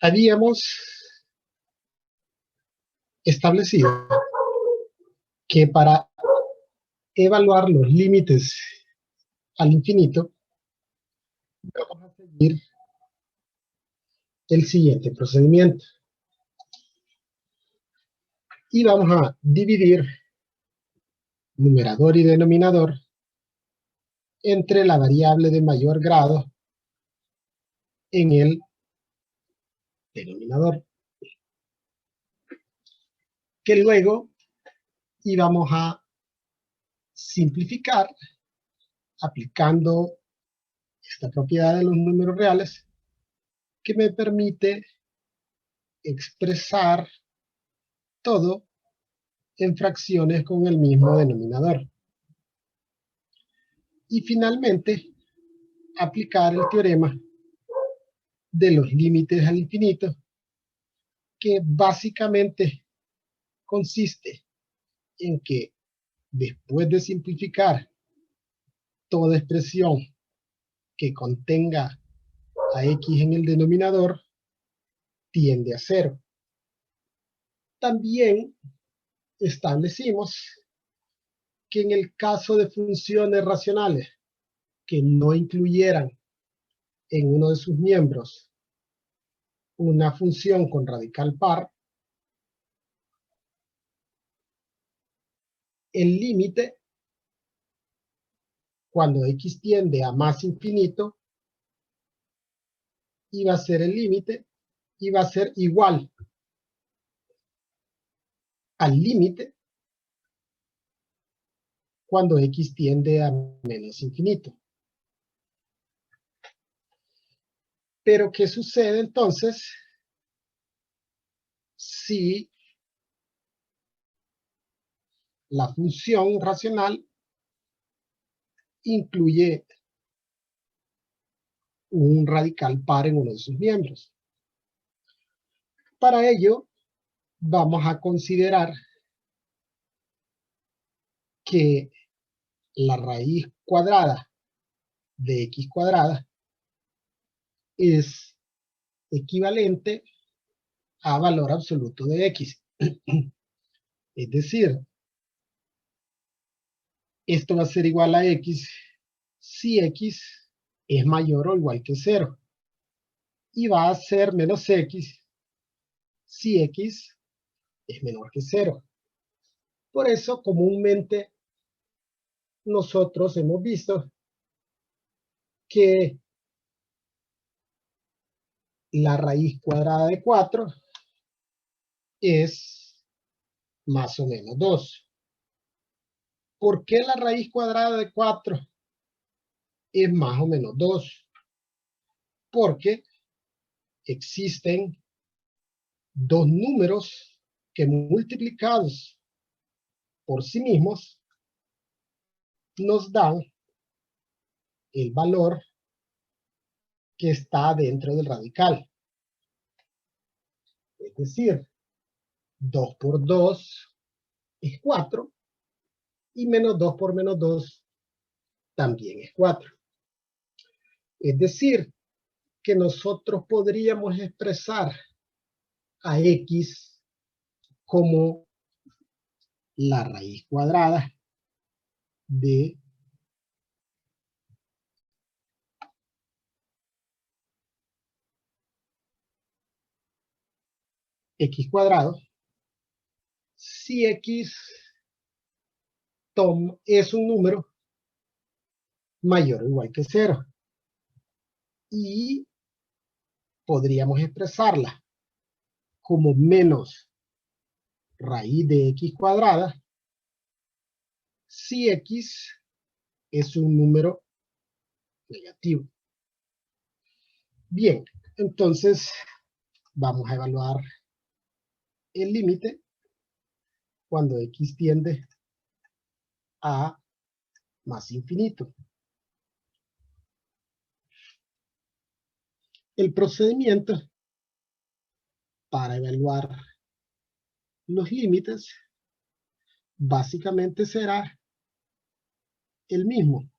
Habíamos establecido que para evaluar los límites al infinito, vamos a seguir el siguiente procedimiento. Y vamos a dividir numerador y denominador entre la variable de mayor grado en el denominador, que luego íbamos a simplificar aplicando esta propiedad de los números reales que me permite expresar todo en fracciones con el mismo denominador. Y finalmente, aplicar el teorema de los límites al infinito, que básicamente consiste en que después de simplificar toda expresión que contenga a x en el denominador, tiende a 0. También establecimos que en el caso de funciones racionales que no incluyeran en uno de sus miembros una función con radical par, el límite, cuando x tiende a más infinito, iba a ser el límite, iba a ser igual al límite cuando x tiende a menos infinito. Pero ¿qué sucede entonces si la función racional incluye un radical par en uno de sus miembros? Para ello, vamos a considerar que la raíz cuadrada de x cuadrada es equivalente a valor absoluto de x. Es decir, esto va a ser igual a x si x es mayor o igual que 0. Y va a ser menos x si x es menor que 0. Por eso, comúnmente, nosotros hemos visto que la raíz cuadrada de 4 es más o menos 2. ¿Por qué la raíz cuadrada de 4 es más o menos 2? Porque existen dos números que multiplicados por sí mismos nos dan el valor que está dentro del radical. Es decir, 2 por 2 es 4 y menos 2 por menos 2 también es 4. Es decir, que nosotros podríamos expresar a x como la raíz cuadrada de x cuadrado si x es un número mayor o igual que 0. Y podríamos expresarla como menos raíz de x cuadrada si x es un número negativo. Bien, entonces vamos a evaluar el límite cuando x tiende a más infinito. El procedimiento para evaluar los límites básicamente será el mismo.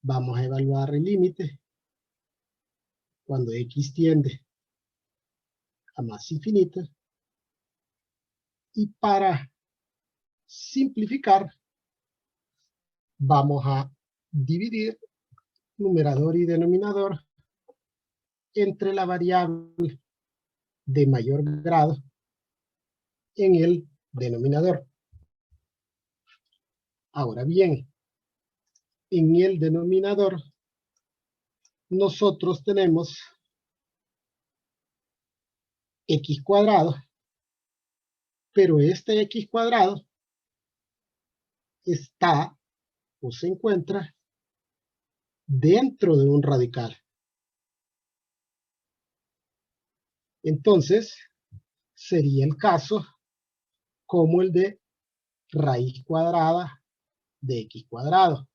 Vamos a evaluar el límite cuando x tiende a más infinito. Y para simplificar, vamos a dividir numerador y denominador entre la variable de mayor grado en el denominador. Ahora bien, en el denominador nosotros tenemos x cuadrado, pero este x cuadrado está o se encuentra dentro de un radical. Entonces, sería el caso como el de raíz cuadrada de x cuadrado.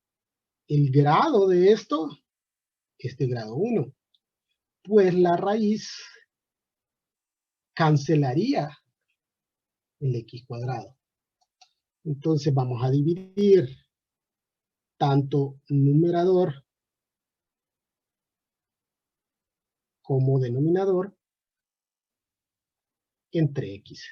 El grado de esto es de grado 1, pues la raíz cancelaría el x cuadrado. Entonces vamos a dividir tanto numerador como denominador entre x.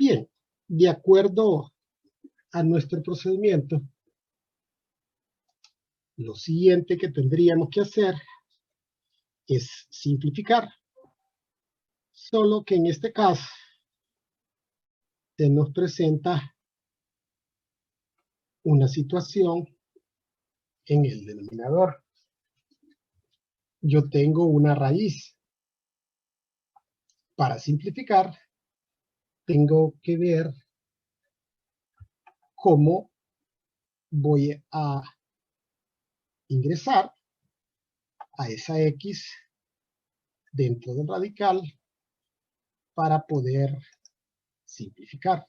Bien, de acuerdo a nuestro procedimiento, lo siguiente que tendríamos que hacer es simplificar. Solo que en este caso se nos presenta una situación en el denominador. Yo tengo una raíz. Para simplificar, tengo que ver cómo voy a ingresar a esa x dentro del radical para poder simplificar.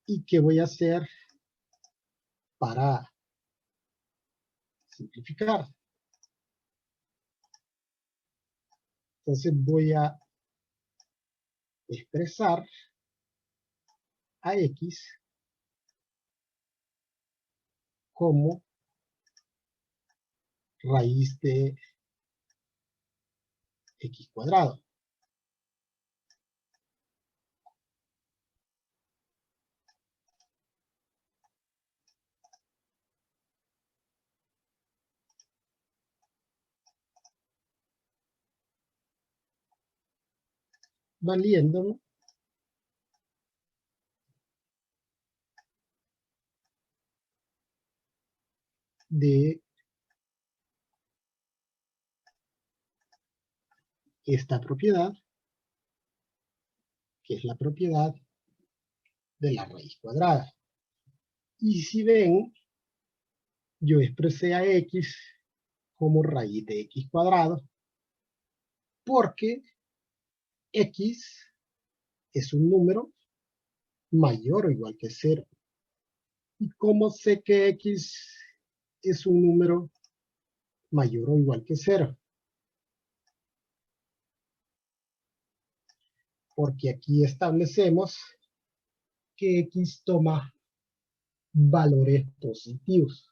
¿Y qué voy a hacer para simplificar? Entonces voy a expresar a x como raíz de x cuadrado. Valiéndome de esta propiedad, que es la propiedad de la raíz cuadrada. Y si ven, yo expresé a x como raíz de x cuadrado, porque x es un número mayor o igual que 0. ¿Y cómo sé que x es un número mayor o igual que 0? porque aquí establecemos que X toma valores positivos,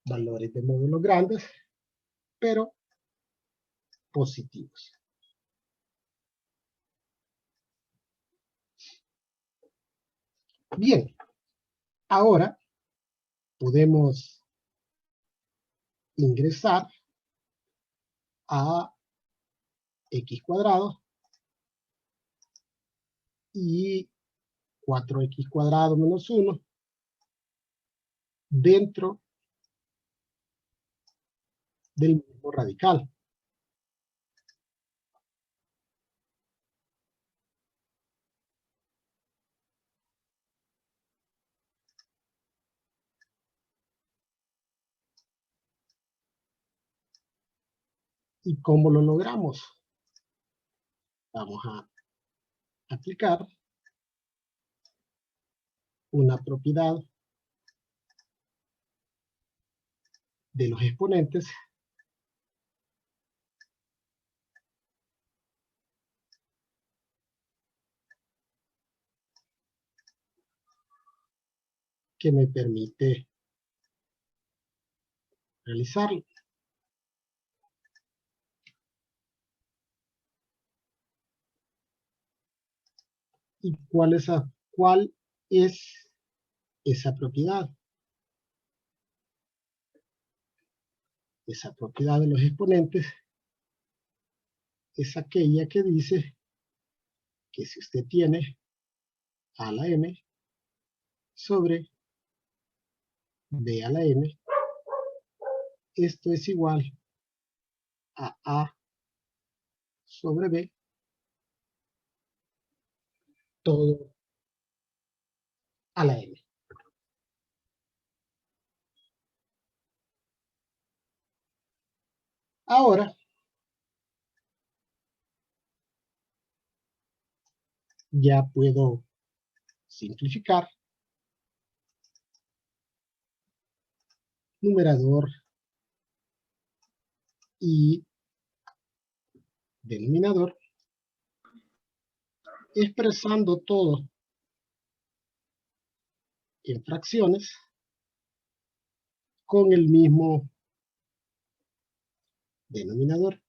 valores de módulos grandes, pero positivos. Bien, ahora podemos ingresar a x cuadrado y 4x cuadrado menos 1 dentro del mismo radical. ¿Y cómo lo logramos? Vamos a aplicar una propiedad de los exponentes que me permite realizarlo. ¿Y cuál es esa propiedad? Esa propiedad de los exponentes es aquella que dice que si usted tiene a la m sobre b a la m, esto es igual a sobre b, todo a la m. Ahora, ya puedo simplificar numerador y denominador, expresando todo en fracciones con el mismo denominador.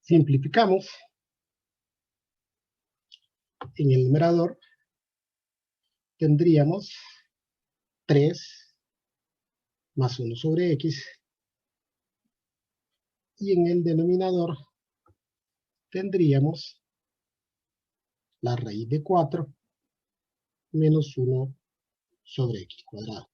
Simplificamos. En el numerador tendríamos 3 más 1 sobre x, y en el denominador tendríamos la raíz de 4 menos 1 sobre x cuadrado.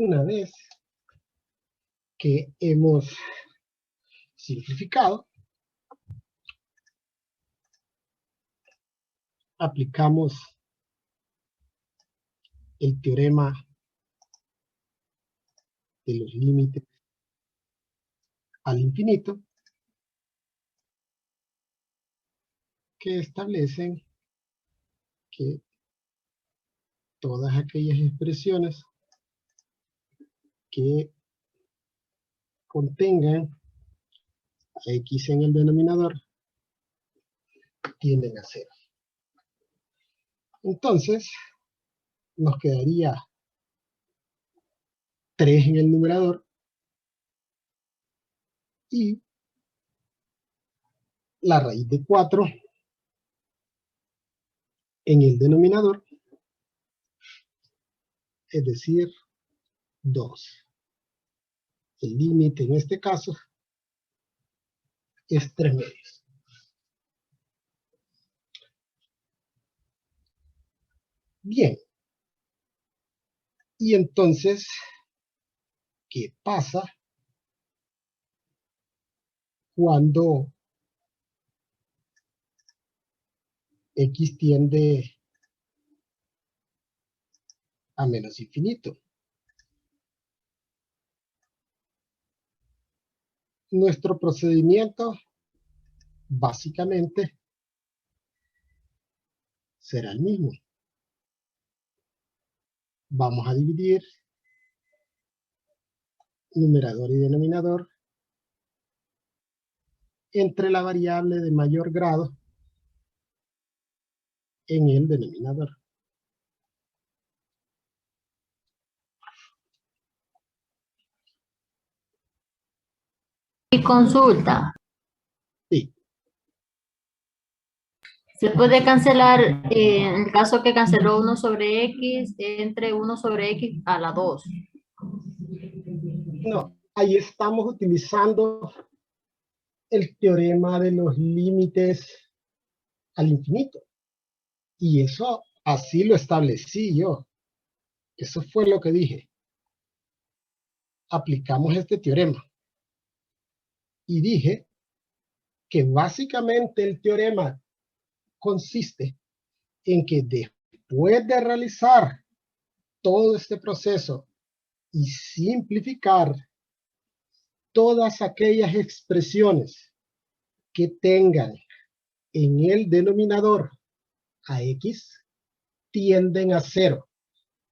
Una vez que hemos simplificado, aplicamos el teorema de los límites al infinito, que establecen que todas aquellas expresiones que contengan a x en el denominador tienden a cero. Entonces, nos quedaría 3 en el numerador y la raíz de 4 en el denominador, es decir, 2. El límite en este caso es 3/2. Bien. Y entonces, ¿qué pasa cuando x tiende a menos infinito? Nuestro procedimiento básicamente será el mismo. Vamos a dividir numerador y denominador entre la variable de mayor grado en el denominador. Y consulta. Sí. Se puede cancelar, en el caso que canceló 1 sobre x, entre 1 sobre x a la 2. No, ahí estamos utilizando el teorema de los límites al infinito. Y eso así lo establecí yo. Eso fue lo que dije. Aplicamos este teorema. Y dije que básicamente el teorema consiste en que después de realizar todo este proceso y simplificar todas aquellas expresiones que tengan en el denominador a x, tienden a 0.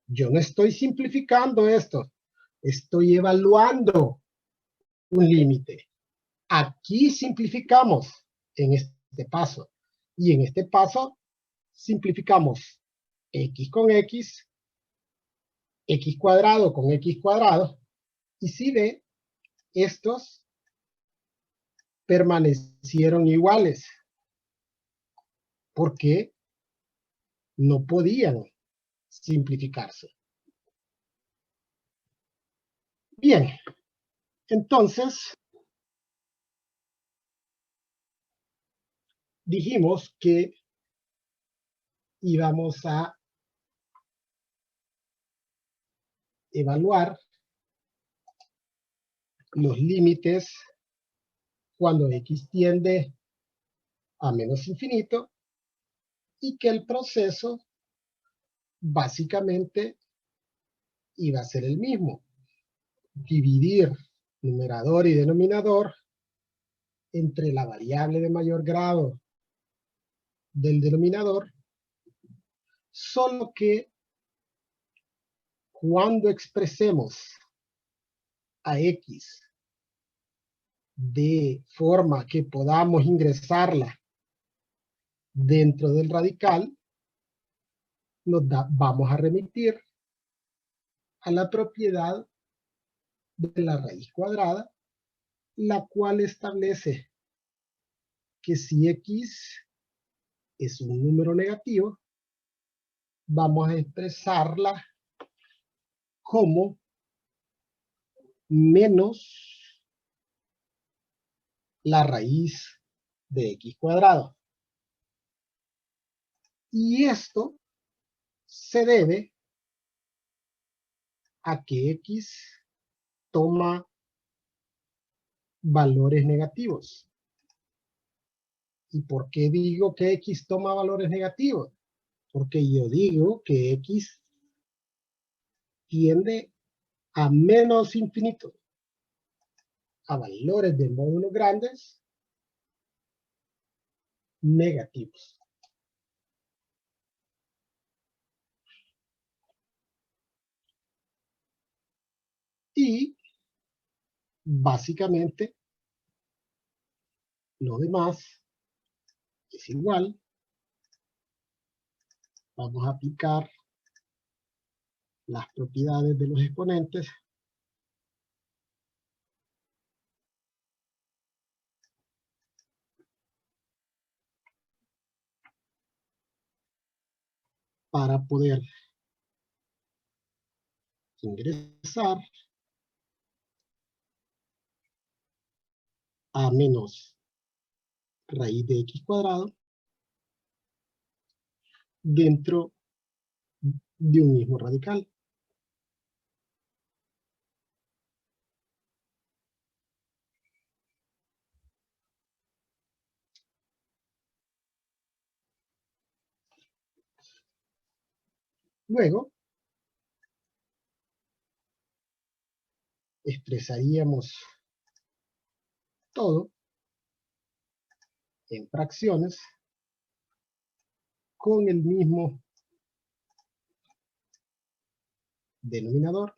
Yo no estoy simplificando esto, estoy evaluando un límite. Aquí simplificamos en este paso, y en este paso simplificamos x con x, x cuadrado con x cuadrado, y si ve, estos permanecieron iguales, porque no podían simplificarse. Bien, entonces dijimos que íbamos a evaluar los límites cuando x tiende a menos infinito y que el proceso básicamente iba a ser el mismo. Dividir numerador y denominador entre la variable de mayor grado del denominador, solo que cuando expresemos a x de forma que podamos ingresarla dentro del radical, vamos a remitir a la propiedad de la raíz cuadrada, la cual establece que si x es un número negativo, vamos a expresarla como menos la raíz de x cuadrado. Y esto se debe a que X toma valores negativos. ¿Y por qué digo que X toma valores negativos? Porque yo digo que X tiende a menos infinito, a valores de módulos grandes negativos. Y básicamente lo demás es igual. Vamos a aplicar las propiedades de los exponentes para poder ingresar a menos raíz de x cuadrado dentro de un mismo radical. Luego, expresaríamos todo en fracciones con el mismo denominador.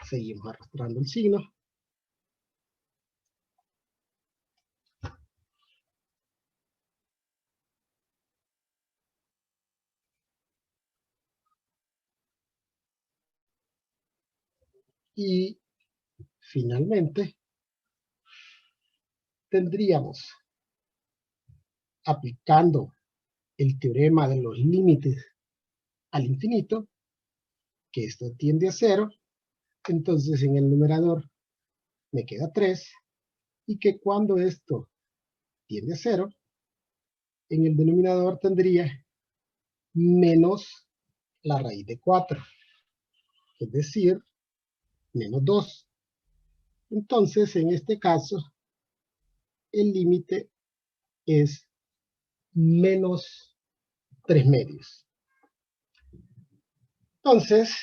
Seguimos arrastrando el signo. Y finalmente tendríamos, aplicando el teorema de los límites al infinito, que esto tiende a 0, entonces en el numerador me queda 3, y que cuando esto tiende a 0, en el denominador tendría menos la raíz de 4, es decir, menos 2. Entonces, en este caso, el límite es menos 3 medios. Entonces,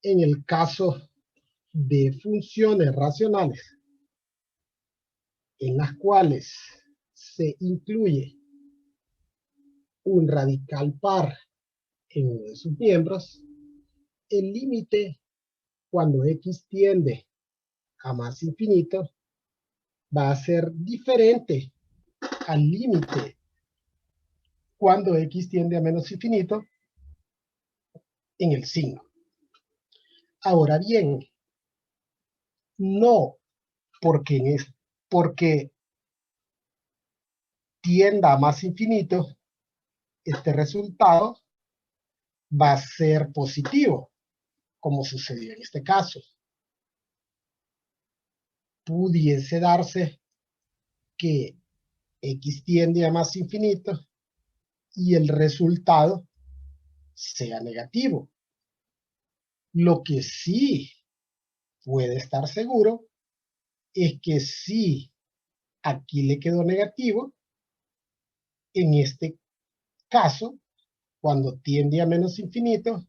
en el caso de funciones racionales en las cuales se incluye un radical par en uno de sus miembros, el límite cuando x tiende a más infinito va a ser diferente al límite cuando x tiende a menos infinito en el signo. Ahora bien, no porque tienda a más infinito, este resultado va a ser positivo, como sucedió en este caso. Pudiese darse que x tiende a más infinito y el resultado sea negativo. Lo que sí puede estar seguro es que si aquí le quedó negativo, en este caso, cuando tiende a menos infinito,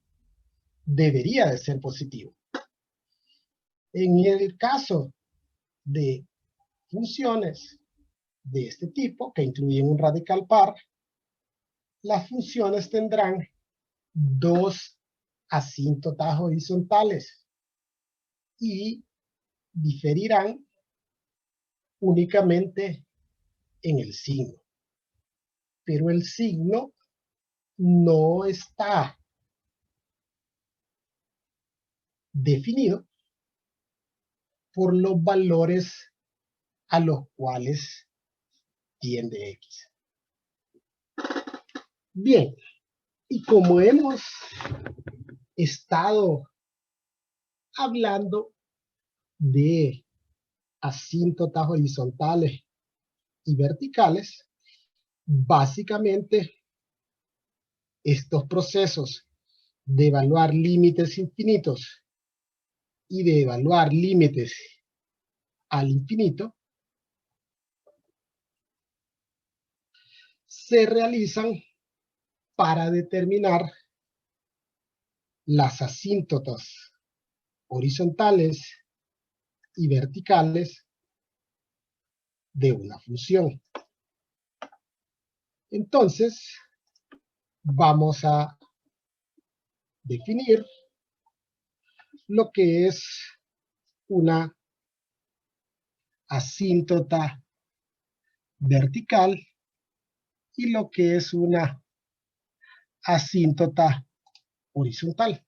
debería de ser positivo. En el caso de funciones de este tipo, que incluyen un radical par, las funciones tendrán dos asíntotas horizontales y diferirán únicamente en el signo. Pero el signo no está definido por los valores a los cuales tiende X. Bien, y como hemos estado hablando de asíntotas horizontales y verticales, básicamente estos procesos de evaluar límites infinitos y de evaluar límites al infinito se realizan para determinar las asíntotas horizontales y verticales de una función. Entonces, vamos a definir lo que es una asíntota vertical y lo que es una asíntota horizontal.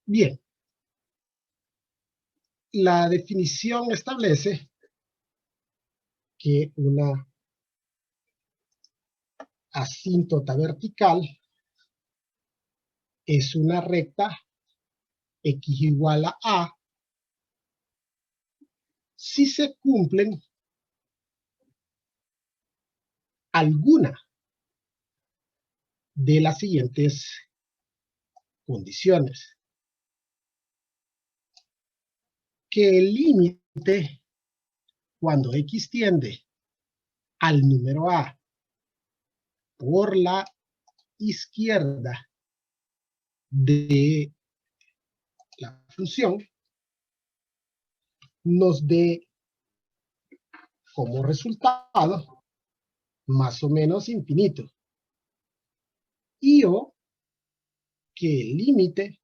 Bien, la definición establece que una asíntota vertical es una recta x igual a A si se cumplen alguna de las siguientes condiciones. Que el límite cuando x tiende al número A por la izquierda de la función nos dé como resultado más o menos infinito. Y o que el límite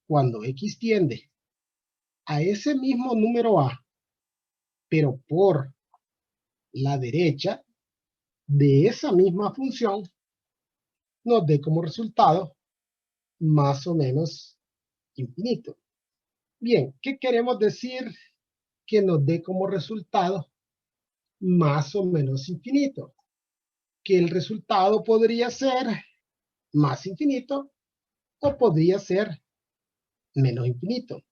cuando x tiende a ese mismo número A, pero por la derecha de esa misma función, nos dé como resultado más o menos infinito. Bien, ¿qué queremos decir que nos dé como resultado más o menos infinito? Que el resultado podría ser más infinito o podría ser menos infinito.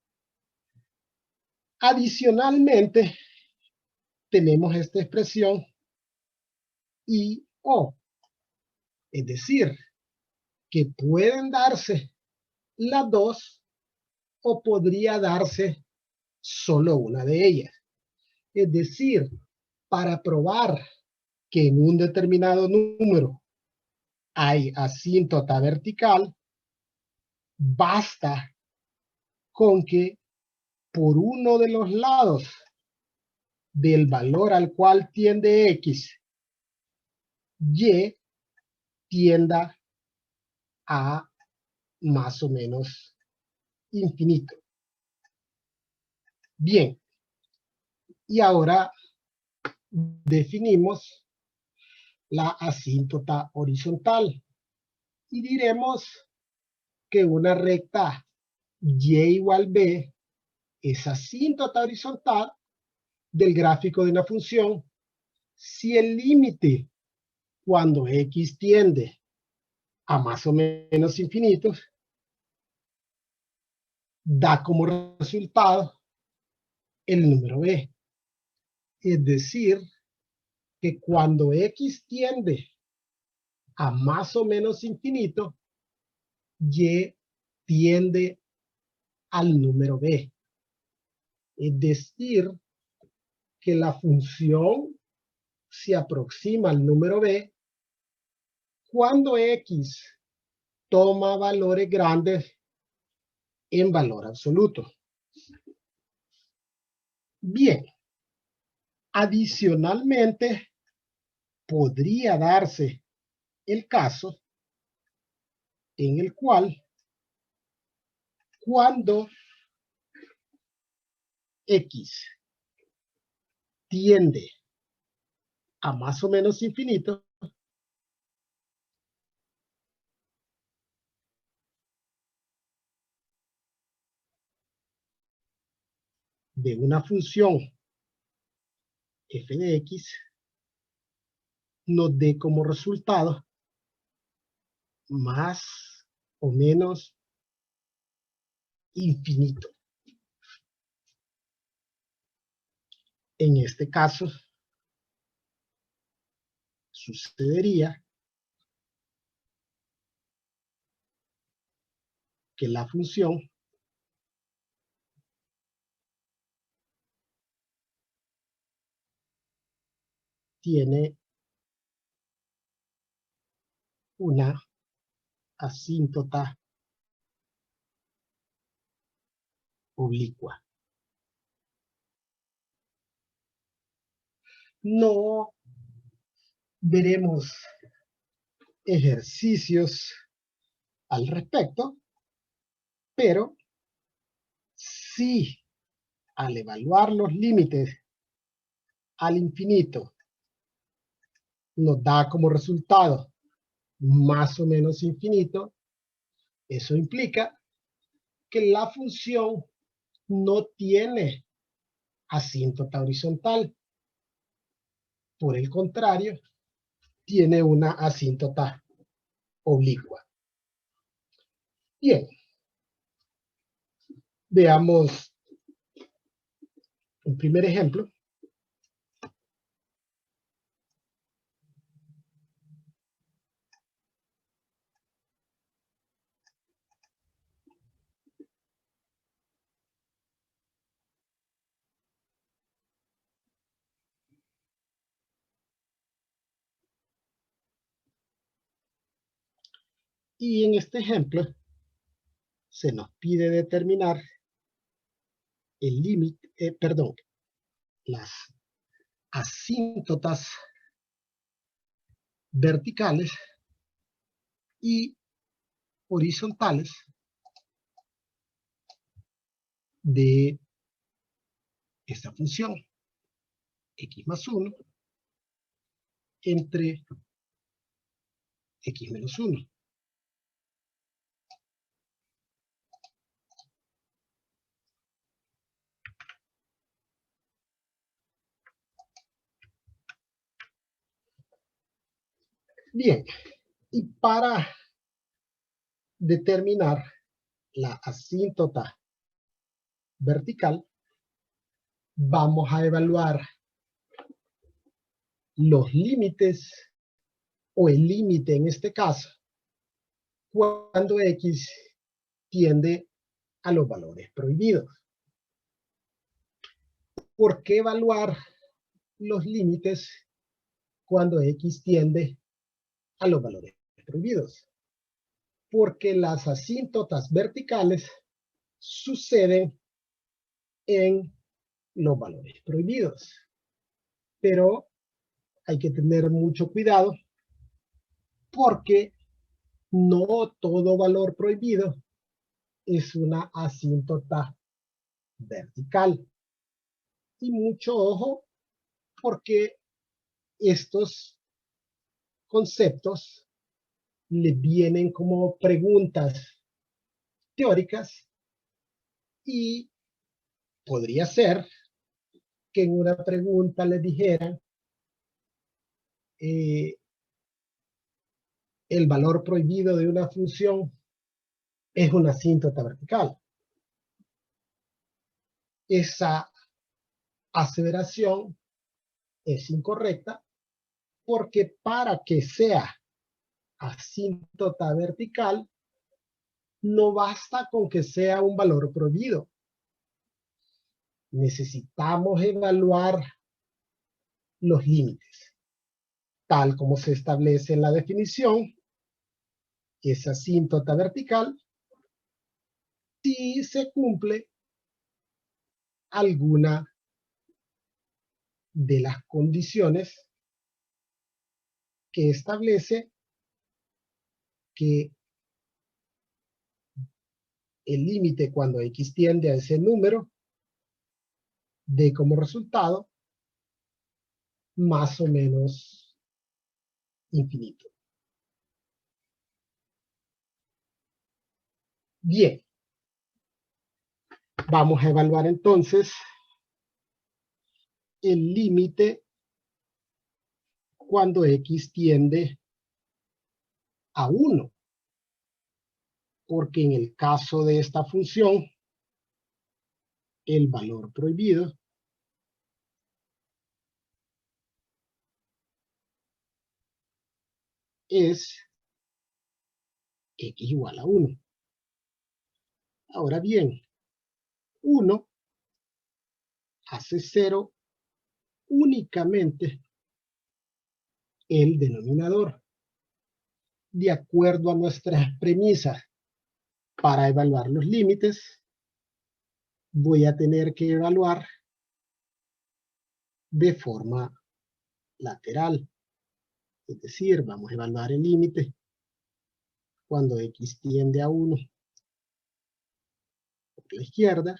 Adicionalmente, tenemos esta expresión y o, es decir, que pueden darse las dos o podría darse solo una de ellas. Es decir, para probar que en un determinado número hay asíntota vertical, basta con que por uno de los lados del valor al cual tiende x, y tienda a más o menos infinito. Bien, y ahora definimos la asíntota horizontal y diremos que una recta y igual b es asíntota horizontal del gráfico de una función si el límite cuando x tiende a más o menos infinitos da como resultado el número b. Es decir, que cuando x tiende a más o menos infinito, y tiende al número b. Es decir, que la función se aproxima al número b cuando x toma valores grandes en valor absoluto. Bien, adicionalmente podría darse el caso en el cual cuando X tiende a más o menos infinito, de una función f de x nos dé como resultado más o menos infinito. En este caso, sucedería que la función tiene una asíntota oblicua. No veremos ejercicios al respecto, pero si al evaluar los límites al infinito nos da como resultado más o menos infinito, eso implica que la función no tiene asíntota horizontal. Por el contrario, tiene una asíntota oblicua. Bien, veamos un primer ejemplo. Y en este ejemplo se nos pide determinar el límite, las asíntotas verticales y horizontales de esta función x más 1 entre x menos 1. Bien, y para determinar la asíntota vertical, vamos a evaluar los límites, o el límite en este caso, cuando x tiende a los valores prohibidos. ¿Por qué evaluar los límites cuando x tiende a los valores prohibidos? Porque las asíntotas verticales suceden en los valores prohibidos. Pero hay que tener mucho cuidado porque no todo valor prohibido es una asíntota vertical. Y mucho ojo porque estos conceptos le vienen como preguntas teóricas y podría ser que en una pregunta le dijeran el valor prohibido de una función es una asíntota vertical. Esa aseveración es incorrecta porque para que sea asíntota vertical no basta con que sea un valor prohibido. Necesitamos evaluar los límites. Tal como se establece en la definición, es asíntota vertical si se cumple alguna de las condiciones que establece que el límite cuando x tiende a ese número dé como resultado más o menos infinito. Bien. Vamos a evaluar entonces el límite cuando x tiende a 1. Porque en el caso de esta función, el valor prohibido es x igual a 1. Ahora bien, 1 hace 0 únicamente el denominador. De acuerdo a nuestras premisas para evaluar los límites, voy a tener que evaluar de forma lateral. Es decir, vamos a evaluar el límite cuando x tiende a 1 por la izquierda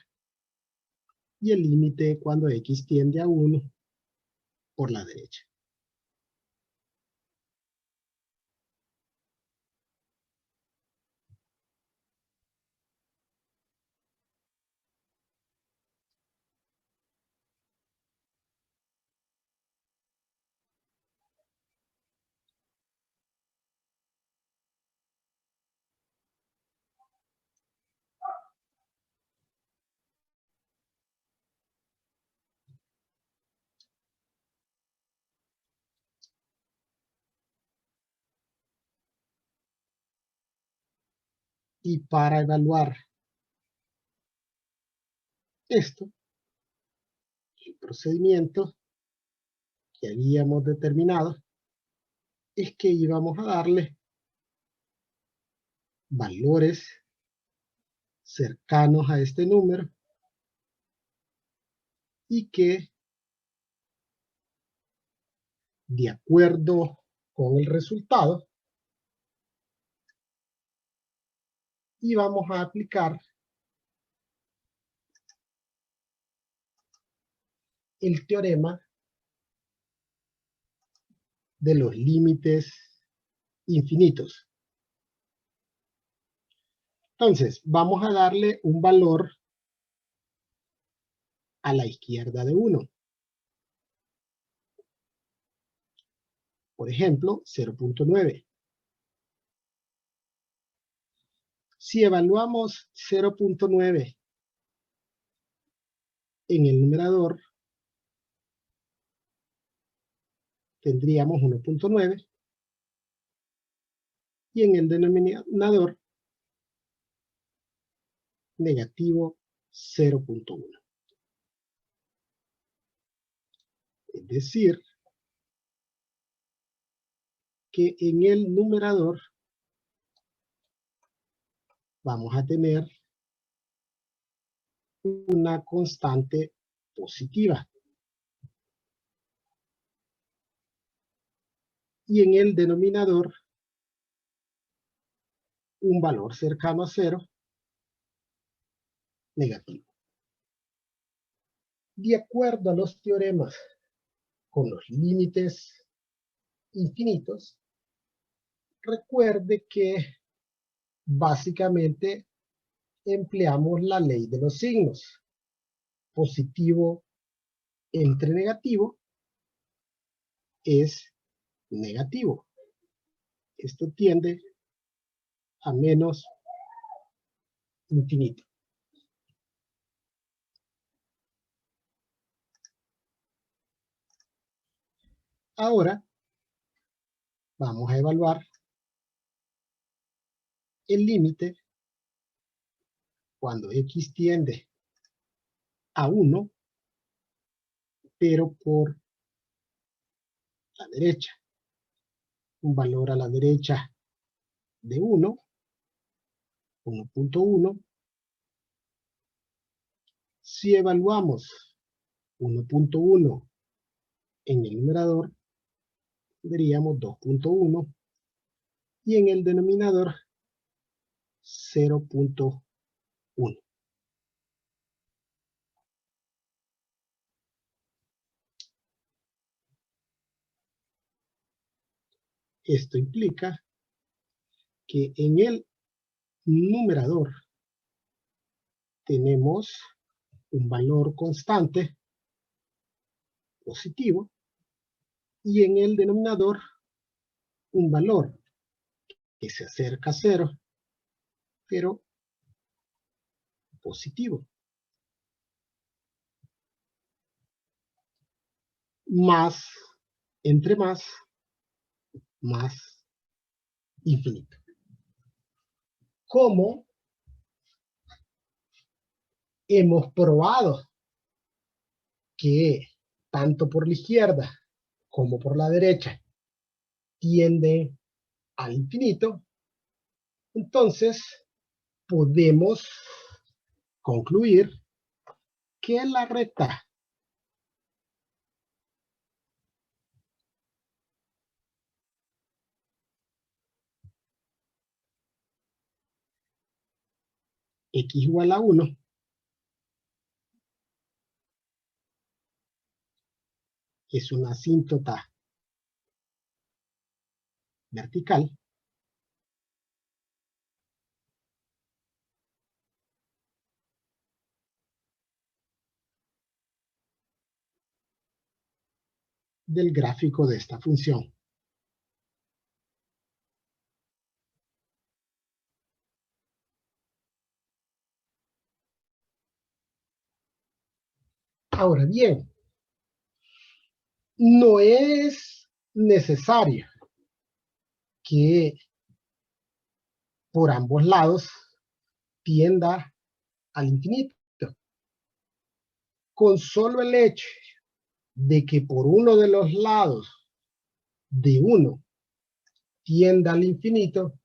y el límite cuando x tiende a 1 por la derecha. Y para evaluar esto, el procedimiento que habíamos determinado es que íbamos a darle valores cercanos a este número y que, de acuerdo con el resultado, íbamos a aplicar el teorema de los límites infinitos. Entonces, vamos a darle un valor a la izquierda de 1. Por ejemplo, 0.9. Si evaluamos 0.9 en el numerador, tendríamos 1.9 y en el denominador negativo 0.1. Es decir, que en el numerador vamos a tener una constante positiva. Y en el denominador un valor cercano a 0 negativo. De acuerdo a los teoremas con los límites infinitos, recuerde que básicamente empleamos la ley de los signos. Positivo entre negativo es negativo. Esto tiende a menos infinito. Ahora vamos a evaluar el límite cuando x tiende a 1, pero por la derecha. Un valor a la derecha de 1, 1.1. Si evaluamos 1.1 en el numerador, veríamos 2.1 y en el denominador 0.1. Esto implica que en el numerador tenemos un valor constante positivo y en el denominador un valor que se acerca a 0, pero positivo. Más, entre más infinito. ¿Cómo hemos probado que tanto por la izquierda como por la derecha tiende al infinito? Entonces podemos concluir que la recta x igual a 1 es una asíntota vertical del gráfico de esta función. Ahora bien, no es necesario que por ambos lados tienda al infinito. Con solo el hecho de que por uno de los lados de 1 tienda al infinito,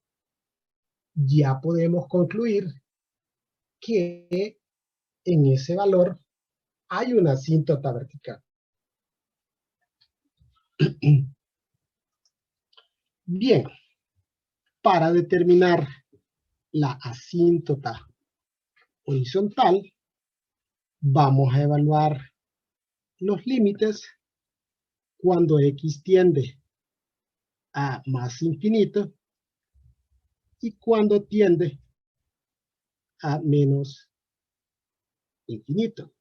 ya podemos concluir que en ese valor hay una asíntota vertical. Bien, para determinar la asíntota horizontal, vamos a evaluar los límites cuando x tiende a más infinito y cuando tiende a menos infinito.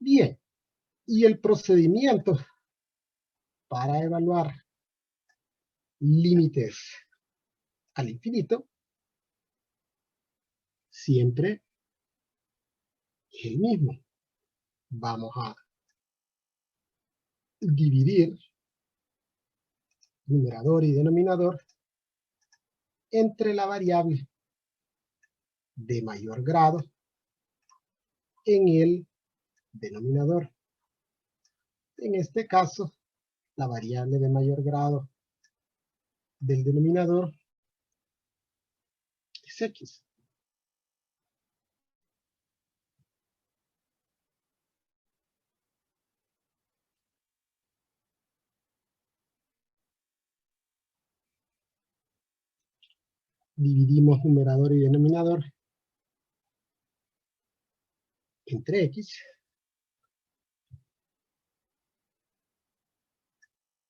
Bien, y el procedimiento para evaluar límites al infinito siempre es el mismo. Vamos a dividir numerador y denominador entre la variable de mayor grado en el denominador. En este caso, la variable de mayor grado del denominador es x. Dividimos numerador y denominador entre x.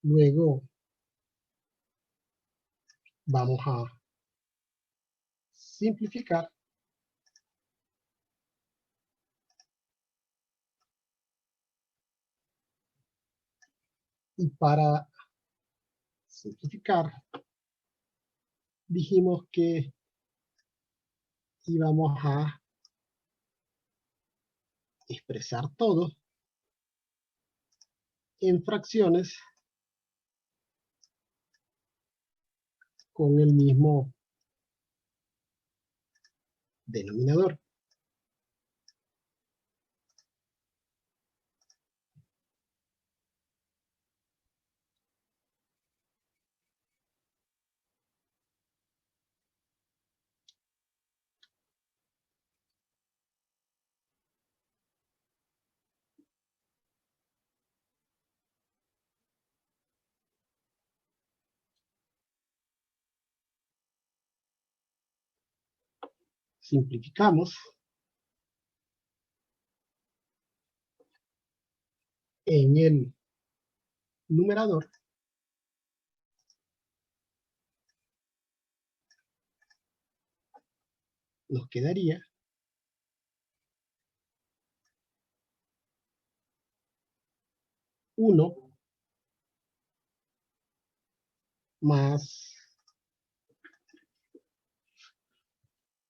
Luego vamos a simplificar. Y para simplificar, dijimos que íbamos a expresar todo en fracciones con el mismo denominador. Simplificamos. En el numerador nos quedaría 1 más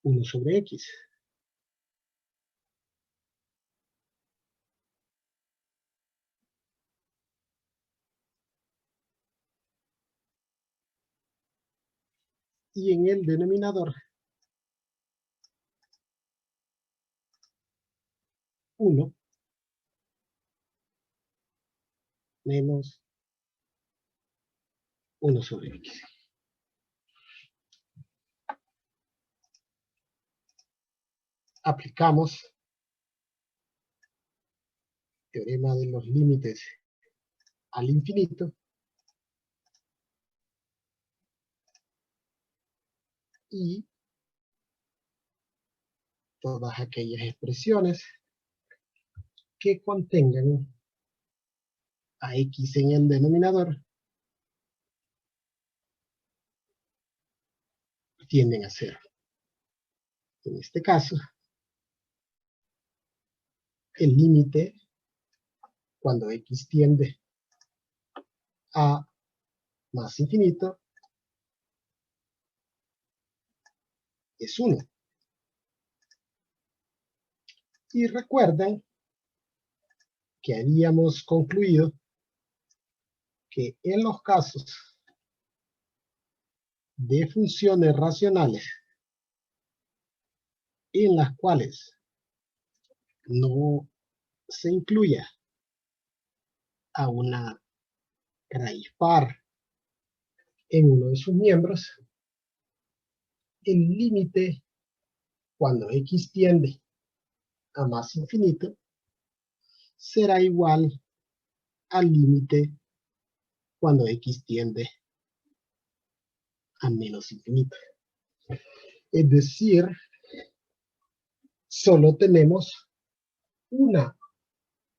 1 sobre x. Y en el denominador 1 menos 1 sobre x. Aplicamos teorema de los límites al infinito y todas aquellas expresiones que contengan a x en el denominador tienden a 0. En este caso, el límite cuando x tiende a más infinito es 1. Y recuerden que habíamos concluido que en los casos de funciones racionales en las cuales no se incluya a una raíz par en uno de sus miembros, el límite cuando x tiende a más infinito será igual al límite cuando x tiende a menos infinito. Es decir, solo tenemos una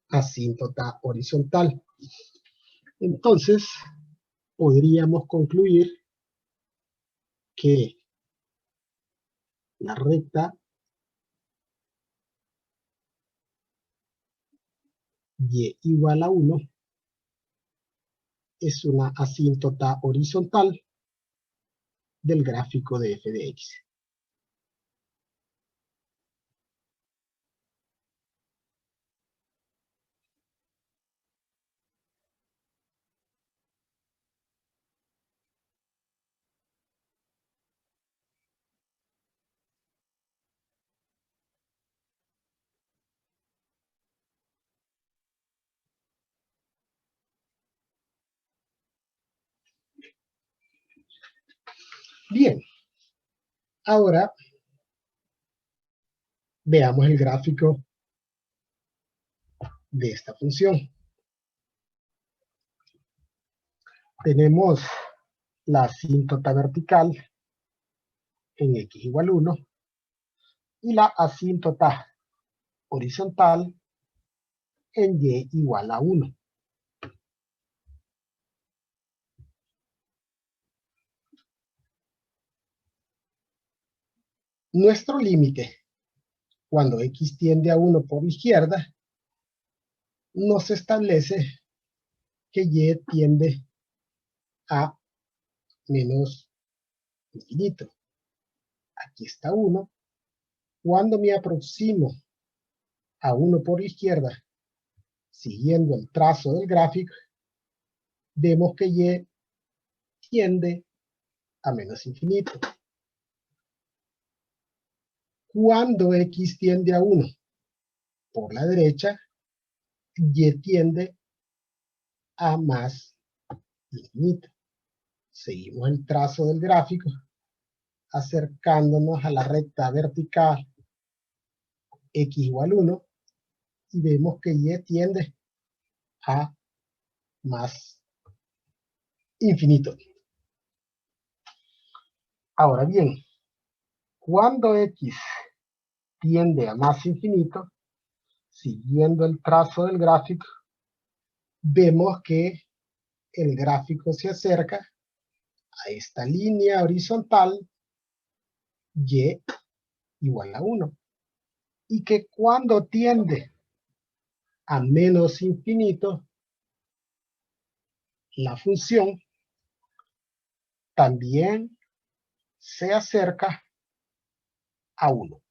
asíntota horizontal. Entonces, podríamos concluir que la recta y igual a 1 es una asíntota horizontal del gráfico de f de x. Bien, ahora veamos el gráfico de esta función. Tenemos la asíntota vertical en x igual 1 y la asíntota horizontal en y igual a 1. Nuestro límite cuando x tiende a 1 por la izquierda nos establece que y tiende a menos infinito. Aquí está 1. Cuando me aproximo a 1 por la izquierda, siguiendo el trazo del gráfico, vemos que y tiende a menos infinito. Cuando x tiende a 1 por la derecha, y tiende a más infinito. Seguimos el trazo del gráfico, acercándonos a la recta vertical x igual 1, y vemos que y tiende a más infinito. Ahora bien, cuando x tiende a más infinito, siguiendo el trazo del gráfico, vemos que el gráfico se acerca a esta línea horizontal y igual a 1. Y que cuando tiende a menos infinito, la función también se acerca a 1.